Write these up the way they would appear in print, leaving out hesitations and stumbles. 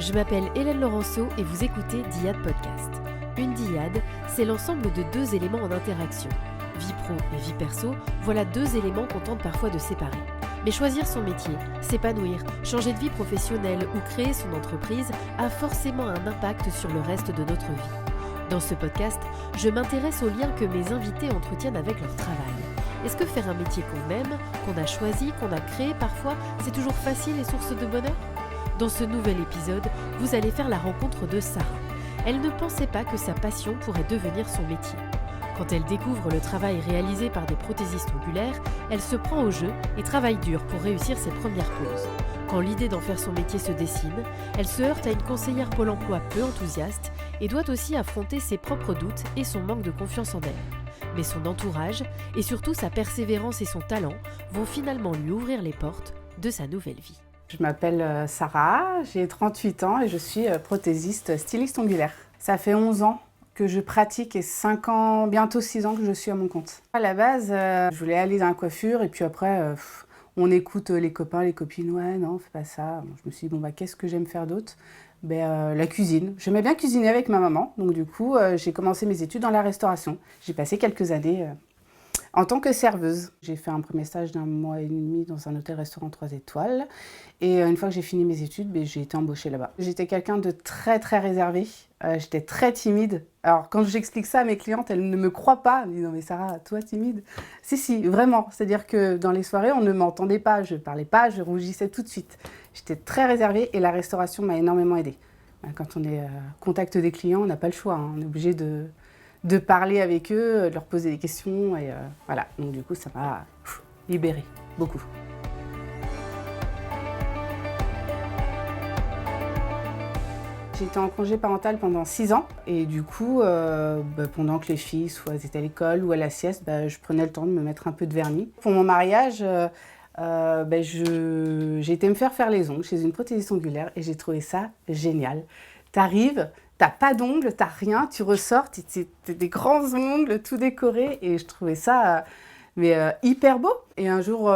Je m'appelle Hélène Laurenceau et vous écoutez Dyad Podcast. Une dyade, c'est l'ensemble de deux éléments en interaction. Vie pro et vie perso, voilà deux éléments qu'on tente parfois de séparer. Mais choisir son métier, s'épanouir, changer de vie professionnelle ou créer son entreprise a forcément un impact sur le reste de notre vie. Dans ce podcast, je m'intéresse aux liens que mes invités entretiennent avec leur travail. Est-ce que faire un métier qu'on aime, qu'on a choisi, qu'on a créé parfois, c'est toujours facile et source de bonheur ? Dans ce nouvel épisode, vous allez faire la rencontre de Sarah. Elle ne pensait pas que sa passion pourrait devenir son métier. Quand elle découvre le travail réalisé par des prothésistes ongulaires, elle se prend au jeu et travaille dur pour réussir ses premières poses. Quand l'idée d'en faire son métier se dessine, elle se heurte à une conseillère Pôle emploi peu enthousiaste et doit aussi affronter ses propres doutes et son manque de confiance en elle. Mais son entourage, et surtout sa persévérance et son talent, vont finalement lui ouvrir les portes de sa nouvelle vie. Je m'appelle Sarah, j'ai 38 ans et je suis prothésiste styliste ongulaire. Ça fait 11 ans que je pratique et 5 ans, bientôt 6 ans que je suis à mon compte. À la base, je voulais aller dans la coiffure et puis après, on écoute les copains, les copines, ouais, non, fais pas ça. Je me suis dit, qu'est-ce que j'aime faire d'autre ? La cuisine. J'aimais bien cuisiner avec ma maman, donc du coup, j'ai commencé mes études dans la restauration. J'ai passé quelques années en tant que serveuse. J'ai fait un premier stage d'1 mois et demi dans un hôtel-restaurant 3 étoiles. Et une fois que j'ai fini mes études, j'ai été embauchée là-bas. J'étais quelqu'un de très très réservé. J'étais très timide. Alors quand j'explique ça à mes clientes, elles ne me croient pas. Elles me disent, non mais Sarah, toi timide ? Si, vraiment. C'est-à-dire que dans les soirées, on ne m'entendait pas, je ne parlais pas, je rougissais tout de suite. J'étais très réservée et la restauration m'a énormément aidée. Quand on est au contact des clients, on n'a pas le choix. On est obligé de parler avec eux, de leur poser des questions. Et voilà, donc du coup, ça m'a libérée, beaucoup. J'étais en congé parental pendant 6 ans et du coup, pendant que les filles soit étaient à l'école ou à la sieste, je prenais le temps de me mettre un peu de vernis. Pour mon mariage, j'ai été me faire les ongles chez une prothésiste ongulaire et j'ai trouvé ça génial. T'arrives, t'as pas d'ongles, t'as rien, tu ressors, t'as des grands ongles tout décorés et je trouvais ça hyper beau. Et un jour,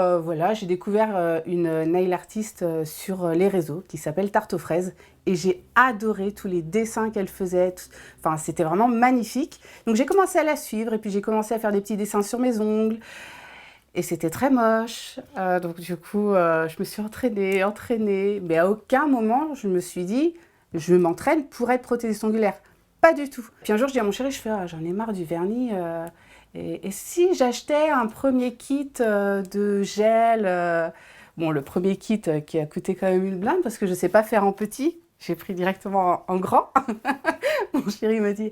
j'ai découvert une nail artiste sur les réseaux qui s'appelle Tarte aux fraises et j'ai adoré tous les dessins qu'elle faisait. Enfin, c'était vraiment magnifique. Donc j'ai commencé à la suivre et puis j'ai commencé à faire des petits dessins sur mes ongles. Et c'était très moche. Donc du coup, je me suis entraînée. Mais à aucun moment, je me suis dit, je m'entraîne pour être prothésiste ongulaire. Pas du tout. Puis un jour, je dis à mon chéri, j'en ai marre du vernis. Et si j'achetais un premier kit de gel le premier kit qui a coûté quand même une blinde parce que je ne sais pas faire en petit. J'ai pris directement en grand. Mon chéri me dit,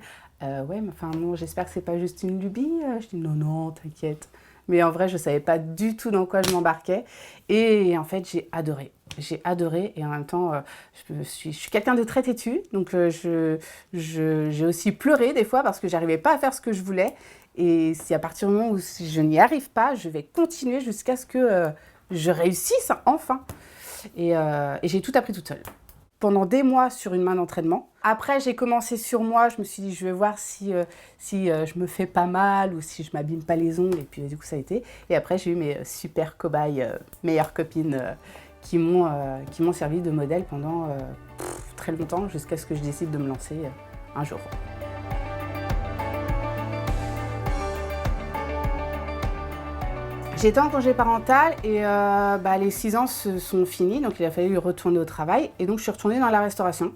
j'espère que c'est pas juste une lubie. Je dis, non, t'inquiète. Mais en vrai, je ne savais pas du tout dans quoi je m'embarquais. Et en fait, j'ai adoré. J'ai adoré et en même temps, je suis quelqu'un de très têtu. Donc, j'ai aussi pleuré des fois parce que je n'arrivais pas à faire ce que je voulais. Et c'est à partir du moment où si je n'y arrive pas, je vais continuer jusqu'à ce que je réussisse enfin. Et j'ai tout appris toute seule. Pendant des mois sur une main d'entraînement. Après, j'ai commencé sur moi. Je me suis dit, je vais voir si je me fais pas mal ou si je m'abîme pas les ongles. Et puis, du coup, ça a été. Et après, j'ai eu mes super cobayes, meilleures copines qui m'ont servi de modèle pendant très longtemps jusqu'à ce que je décide de me lancer un jour. J'étais en congé parental et les 6 ans se sont finis, donc il a fallu retourner au travail. Et donc je suis retournée dans la restauration.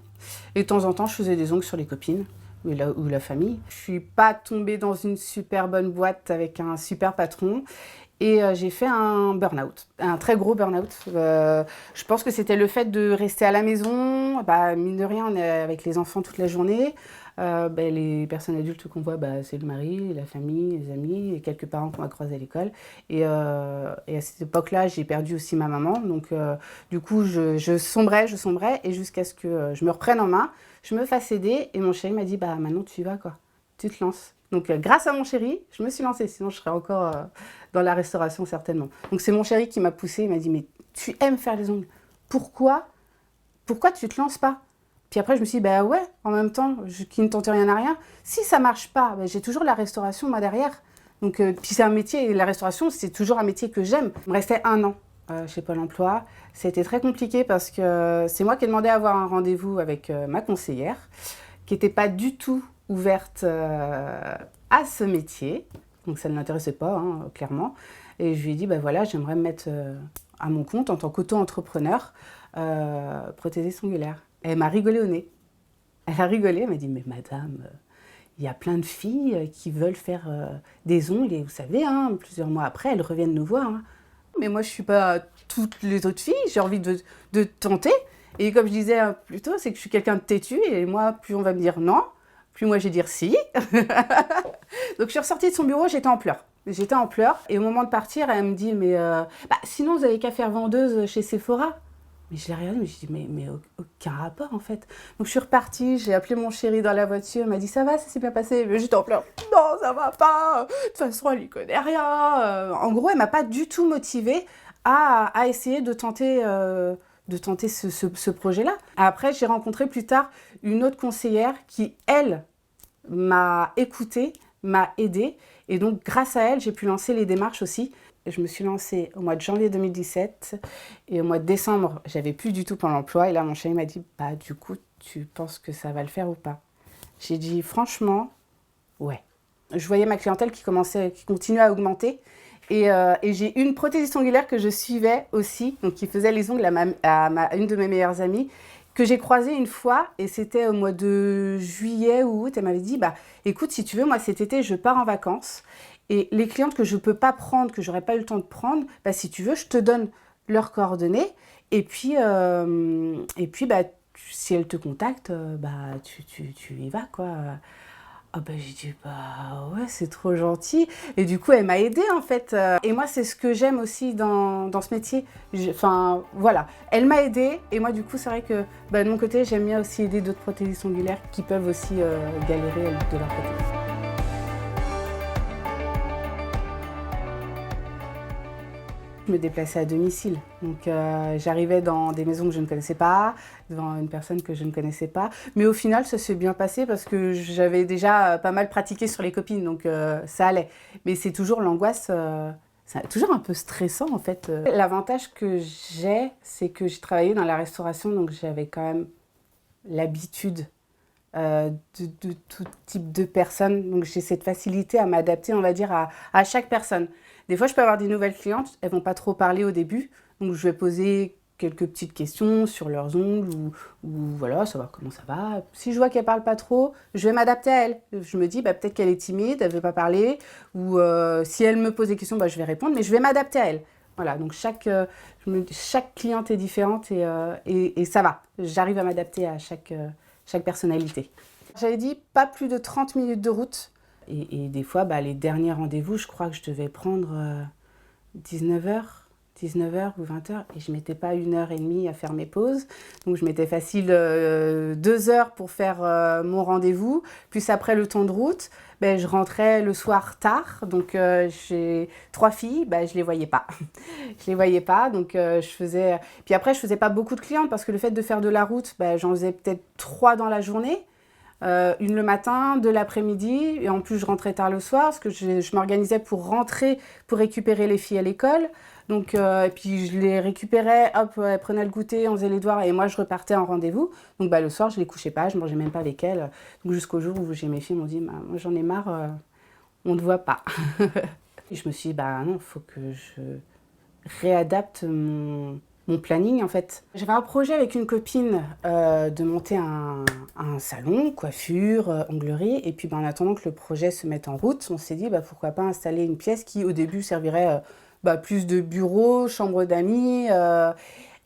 Et de temps en temps, je faisais des ongles sur les copines ou la famille. Je suis pas tombée dans une super bonne boîte avec un super patron. Et j'ai fait un burn-out, un très gros burn-out. Je pense que c'était le fait de rester à la maison. Mine de rien, on est avec les enfants toute la journée. Les personnes adultes qu'on voit, c'est le mari, la famille, les amis et quelques parents qu'on a croisés à l'école. Et à cette époque-là, j'ai perdu aussi ma maman. Donc, du coup, je sombrais et jusqu'à ce que je me reprenne en main, je me fasse aider. Et mon chéri m'a dit, maintenant, tu y vas, quoi. Tu te lances. Donc, grâce à mon chéri, je me suis lancée. Sinon, je serais encore dans la restauration, certainement. Donc, c'est mon chéri qui m'a poussée. Il m'a dit, mais tu aimes faire les ongles. Pourquoi tu te lances pas ? Puis après, je me suis dit, en même temps, qui ne tente rien à rien. Si ça marche pas, j'ai toujours la restauration, moi, derrière. Donc, puis c'est un métier, et la restauration, c'est toujours un métier que j'aime. Il me restait 1 an chez Pôle emploi. C'était très compliqué parce que c'est moi qui ai demandé à avoir un rendez-vous avec ma conseillère, qui n'était pas du tout ouverte à ce métier. Donc ça ne l'intéressait pas, hein, clairement. Et je lui ai dit, bah voilà, j'aimerais me mettre à mon compte en tant qu'auto-entrepreneur, prothésiste ongulaire. Elle m'a rigolé au nez. Elle a rigolé, elle m'a dit, mais madame, il y a plein de filles qui veulent faire des ongles et vous savez, hein, plusieurs mois après, elles reviennent nous voir. Hein. Mais moi, je ne suis pas toutes les autres filles, j'ai envie de tenter. Et comme je disais plus tôt, c'est que je suis quelqu'un de têtu et moi, plus on va me dire non, plus moi, je vais dire si. Donc, je suis ressortie de son bureau, j'étais en pleurs. J'étais en pleurs et au moment de partir, elle me dit, mais sinon, vous n'avez qu'à faire vendeuse chez Sephora. Mais je l'ai regardé, mais je dis, mais aucun rapport en fait. Donc je suis repartie, j'ai appelé mon chéri dans la voiture, il m'a dit, ça va, ça s'est bien passé. Mais j'étais en pleurs, non, ça va pas, de toute façon, elle y connaît rien. En gros, elle m'a pas du tout motivée à essayer de tenter ce projet-là. Après, j'ai rencontré plus tard une autre conseillère qui, elle, m'a écoutée, m'a aidée. Et donc, grâce à elle, j'ai pu lancer les démarches aussi. Je me suis lancée au mois de janvier 2017 et au mois de décembre, j'avais plus du tout Pôle emploi. Et là, mon chéri m'a dit, bah du coup, tu penses que ça va le faire ou pas? J'ai dit, franchement, ouais. Je voyais ma clientèle qui continuait à augmenter. Et j'ai une prothésiste ongulaire que je suivais aussi, donc qui faisait les ongles à une de mes meilleures amies, que j'ai croisée une fois, et c'était au mois de juillet ou août. Elle m'avait dit, bah écoute, si tu veux, moi cet été, je pars en vacances. Et les clientes que je ne peux pas prendre, que j'aurais pas eu le temps de prendre, bah, si tu veux, je te donne leurs coordonnées. Et puis bah, si elles te contactent, bah, tu y vas, quoi. Ah bah, j'ai dit, bah ouais, c'est trop gentil. Et du coup, elle m'a aidée, en fait. Et moi, c'est ce que j'aime aussi dans ce métier. Enfin, voilà. Elle m'a aidée. Et moi, du coup, c'est vrai que bah, de mon côté, j'aime bien aussi aider d'autres prothésistes ongulaires qui peuvent aussi galérer de leur côté. Je me déplaçais à domicile, donc j'arrivais dans des maisons que je ne connaissais pas, devant une personne que je ne connaissais pas. Mais au final, ça s'est bien passé parce que j'avais déjà pas mal pratiqué sur les copines, donc ça allait. Mais c'est toujours l'angoisse, c'est toujours un peu stressant en fait. L'avantage que j'ai, c'est que j'ai travaillé dans la restauration, donc j'avais quand même l'habitude de tout type de personnes. Donc j'ai cette facilité à m'adapter, on va dire, à chaque personne. Des fois, je peux avoir des nouvelles clientes, elles ne vont pas trop parler au début. Donc je vais poser quelques petites questions sur leurs ongles ou voilà, savoir comment ça va. Si je vois qu'elle ne parle pas trop, je vais m'adapter à elle. Je me dis, bah, peut-être qu'elle est timide, elle ne veut pas parler. Ou si elle me pose des questions, bah, je vais répondre, mais je vais m'adapter à elle. Voilà, donc chaque cliente est différente et ça va. J'arrive à m'adapter à chaque personnalité. J'avais dit pas plus de 30 minutes de route. Et des fois, bah, les derniers rendez-vous, je crois que je devais prendre 19h ou 20h. Et je ne mettais pas 1h30 à faire mes pauses. Donc je mettais facile 2 heures pour faire mon rendez-vous. Puis après le temps de route, ben, je rentrais le soir tard. Donc j'ai 3 filles, ben, je ne les voyais pas. Je les voyais pas, donc je faisais... Puis après, je ne faisais pas beaucoup de clientes parce que le fait de faire de la route, ben, j'en faisais peut-être 3 dans la journée. Une le matin, 2 l'après-midi, et en plus je rentrais tard le soir parce que je m'organisais pour rentrer, pour récupérer les filles à l'école. Donc, et puis je les récupérais, hop, elles prenaient le goûter, on faisait les devoirs et moi je repartais en rendez-vous. Donc bah, le soir je les couchais pas, je mangeais même pas avec elles. Donc jusqu'au jour où j'ai mes filles m'ont dit, bah, moi j'en ai marre, on ne te voit pas. Et je me suis dit, bah non, il faut que je réadapte mon planning en fait. J'avais un projet avec une copine de monter un salon, coiffure, onglerie. Et puis en attendant que le projet se mette en route, on s'est dit bah, pourquoi pas installer une pièce qui au début servirait plus de bureau, chambre d'amis.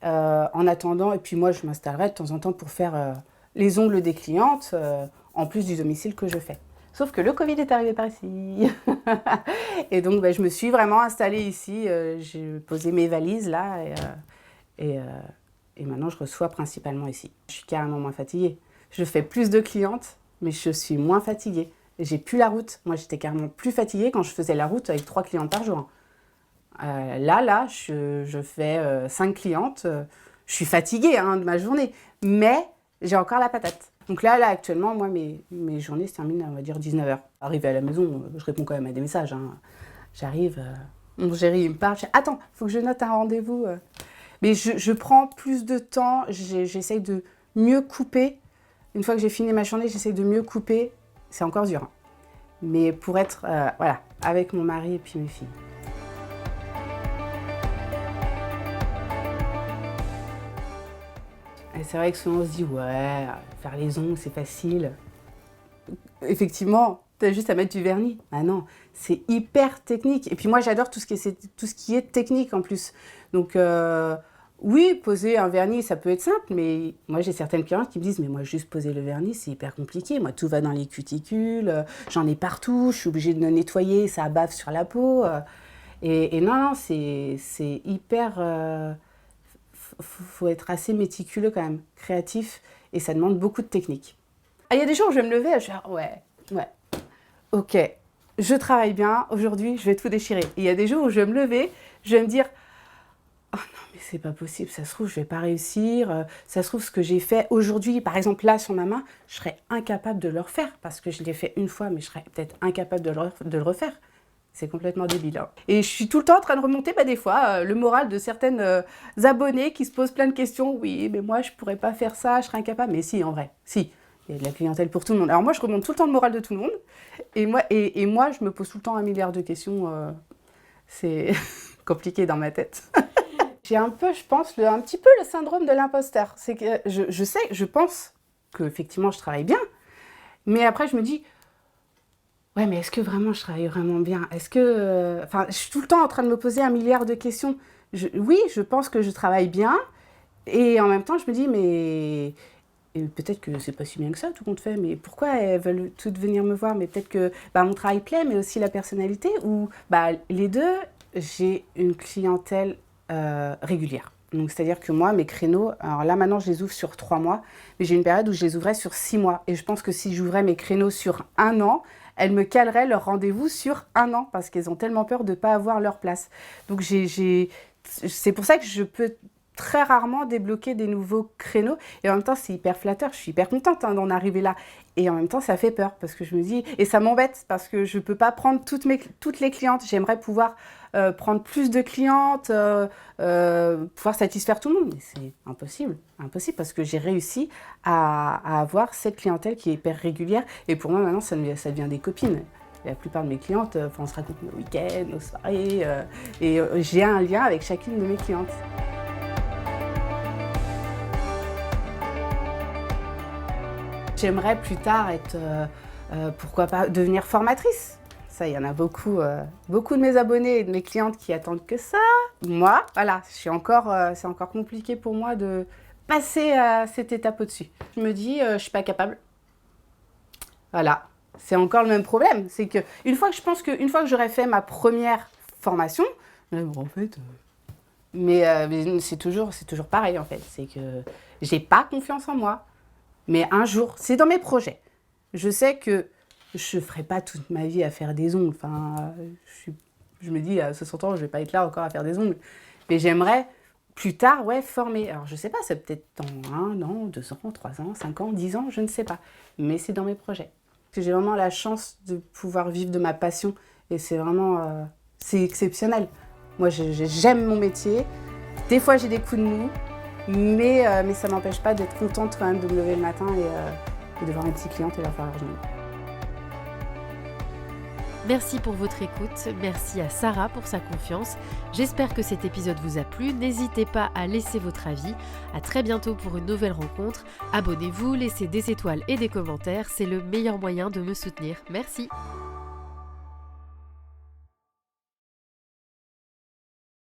En attendant, et puis moi je m'installerai de temps en temps pour faire les ongles des clientes en plus du domicile que je fais. Sauf que le Covid est arrivé par ici. Et donc je me suis vraiment installée ici. J'ai posé mes valises là et maintenant, je reçois principalement ici. Je suis carrément moins fatiguée. Je fais plus de clientes, mais je suis moins fatiguée. J'ai plus la route. Moi, j'étais carrément plus fatiguée quand je faisais la route avec 3 clientes par jour. Là, je fais 5 clientes. Je suis fatiguée de ma journée, mais j'ai encore la patate. Donc là, actuellement, moi, mes journées se terminent, on va dire, 19h. Arrivé à la maison, je réponds quand même à des messages. J'arrive... Mon chéri, il me parle, je dis, attends, il faut que je note un rendez-vous. Mais je prends plus de temps, j'essaye de mieux couper. Une fois que j'ai fini ma journée, j'essaye de mieux couper. C'est encore dur, hein. Mais pour être, voilà, avec mon mari et puis mes filles. Et c'est vrai que souvent on se dit, ouais, faire les ongles, c'est facile. Effectivement, tu as juste à mettre du vernis. Ah non, c'est hyper technique. Et puis moi, j'adore tout ce qui est technique en plus. Donc, oui, poser un vernis, ça peut être simple, mais moi, j'ai certaines clientes qui me disent, mais moi, juste poser le vernis, c'est hyper compliqué. Moi, tout va dans les cuticules, j'en ai partout, je suis obligée de le nettoyer, ça bave sur la peau. Et non, c'est hyper... faut être assez méticuleux quand même, créatif, et ça demande beaucoup de technique. Ah, il y a des jours où je vais me lever, je vais dire, ouais, ok, je travaille bien, aujourd'hui, je vais tout déchirer. Et il y a des jours où je vais me lever, je vais me dire, oh non, mais c'est pas possible, ça se trouve, je vais pas réussir, ça se trouve, ce que j'ai fait aujourd'hui, par exemple, là, sur ma main, je serais incapable de le refaire, parce que je l'ai fait une fois, mais je serais peut-être incapable de le refaire. C'est complètement débile, hein. Et je suis tout le temps en train de remonter, des fois, le moral de certaines abonnées qui se posent plein de questions. Oui, mais moi, je pourrais pas faire ça, je serais incapable. Mais si, en vrai, si. Il y a de la clientèle pour tout le monde. Alors moi, je remonte tout le temps le moral de tout le monde. Et moi, je me pose tout le temps 1 milliard de questions. C'est compliqué dans ma tête. J'ai un peu, je pense, un petit peu le syndrome de l'imposteur. C'est que je pense qu'effectivement, je travaille bien. Mais après, je me dis... Ouais, mais est-ce que vraiment je travaille vraiment bien? Est-ce que... Enfin, je suis tout le temps en train de me poser 1 milliard de questions. Oui, je pense que je travaille bien. Et en même temps, je me dis, mais... Et peut-être que c'est pas si bien que ça, tout compte fait. Mais pourquoi elles veulent toutes venir me voir? Mais peut-être que mon travail plaît, mais aussi la personnalité. Ou les deux, j'ai une clientèle régulière. Donc, c'est-à-dire que moi, mes créneaux... Alors là, maintenant, je les ouvre sur 3 mois. Mais j'ai une période où je les ouvrais sur 6 mois. Et je pense que si j'ouvrais mes créneaux sur 1 an... elles me caleraient leur rendez-vous sur 1 an parce qu'elles ont tellement peur de ne pas avoir leur place. Donc, c'est pour ça que je peux très rarement débloquer des nouveaux créneaux. Et en même temps, c'est hyper flatteur. Je suis hyper contente d'en arriver là. Et en même temps, ça fait peur parce que je me dis... Et ça m'embête parce que je ne peux pas prendre toutes les clientes. J'aimerais pouvoir prendre plus de clientes, pouvoir satisfaire tout le monde. Mais c'est impossible. Impossible parce que j'ai réussi à avoir cette clientèle qui est hyper régulière. Et pour moi, maintenant, ça devient des copines. La plupart de mes clientes, on se raconte nos week-ends, nos soirées. Et j'ai un lien avec chacune de mes clientes. J'aimerais plus tard être, pourquoi pas, devenir formatrice. Ça, il y en a beaucoup de mes abonnés et de mes clientes qui attendent que ça. Moi, voilà, c'est encore compliqué pour moi de passer à cette étape au-dessus. Je me dis, je suis pas capable. Voilà, c'est encore le même problème. C'est que une fois que j'aurai fait ma première formation, en fait... Mais c'est toujours pareil, en fait. C'est que j'ai pas confiance en moi. Mais un jour, c'est dans mes projets. Je sais que je ne ferai pas toute ma vie à faire des ongles. Enfin, je me dis, à 60 ans, je ne vais pas être là encore à faire des ongles. Mais j'aimerais plus tard, former. Alors, je ne sais pas, c'est peut-être dans 1 an, 2 ans, 3 ans, 5 ans, 10 ans, je ne sais pas. Mais c'est dans mes projets. Parce que j'ai vraiment la chance de pouvoir vivre de ma passion. Et c'est vraiment... c'est exceptionnel. Moi, j'aime mon métier. Des fois, j'ai des coups de mou. Mais ça ne m'empêche pas d'être contente quand même de me lever le matin et de voir mes petites clientes et leur faire leur journée. Merci pour votre écoute, merci à Sarah pour sa confiance. J'espère que cet épisode vous a plu. N'hésitez pas à laisser votre avis. À très bientôt pour une nouvelle rencontre. Abonnez-vous, laissez des étoiles et des commentaires. C'est le meilleur moyen de me soutenir. Merci.